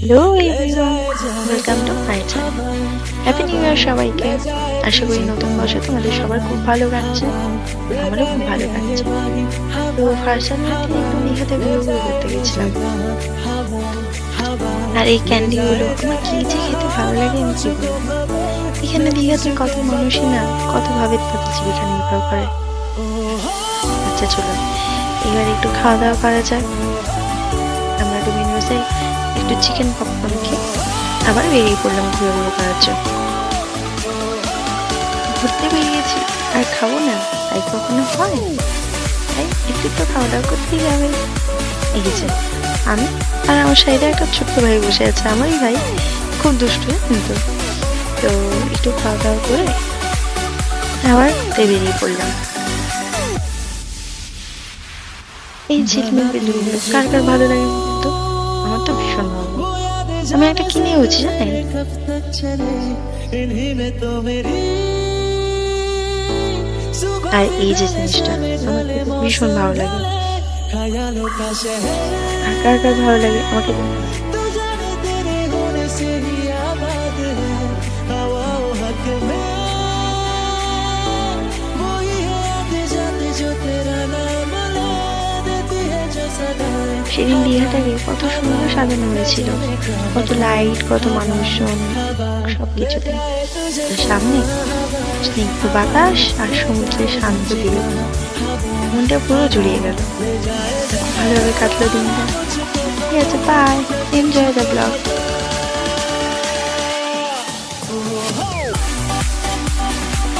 Hello everyone, welcome to my channel. Happy new year সবাইকে। আশা করি নতুন বছর তোমাদের সবার খুব ভালো কাটছে, আমারও খুব ভালো কাটছে। তো ফার্স্ট জানুয়ারিতে একটু দীঘাতে ঘুরে করতে গেছিলাম, আর এই ক্যান্ডিগুলো আমার কি যে খেতে ভালো লাগে আমি কি বলবো। এখানে দীঘাতে কত মানুষই না কতভাবে তাদের জীবিকা নির্বাহ করে। আচ্ছা চলো এবার একটু খাওয়া দাওয়া করা যাক। আমরা ডোমিনোসে একটু চিকেন পপকর্ন খেয়ে আবার বেরিয়ে পড়লাম ঘুরে ঘুরে করার জন্য। ঘুরতে বেরিয়েছি আর খাবো না তাই কখনো হয়? তাই একটু তো খাওয়া দাওয়া করতেই যাবে। এগেছে আমি আর আমার সাইডে একটা ছোট্ট ভাই বসে আছে, আমারই ভাই, খুব দুষ্টু কিন্তু। তো একটু খাওয়া দাওয়া করে আবার বেরিয়ে পড়লাম। এই ঝিলমিল বিন্দুগুলো কার কার ভালো লাগে কিন্তু আমার তো ভীষণ ভালো। আমি একটা কিনে হচ্ছি জানেন। আর এই যে জিনিসটা আমার ভীষণ ভালো লাগে। আর কার কার ভালো লাগে আমাকে সেদিন দীঘাটাকে কত সুন্দর সাজানো হয়েছিল, কত লাইট, কত মানুষজন, সবকিছুতে। সামনে স্নিগ্ধ বাতাস আর সমুদ্রের শান্ত তীর, মনটা পুরো জুড়িয়ে গেল। ভালোভাবে কাটলো দিনটা। ঠিক আছে, বাই, এনজয় দ্য ব্লগ।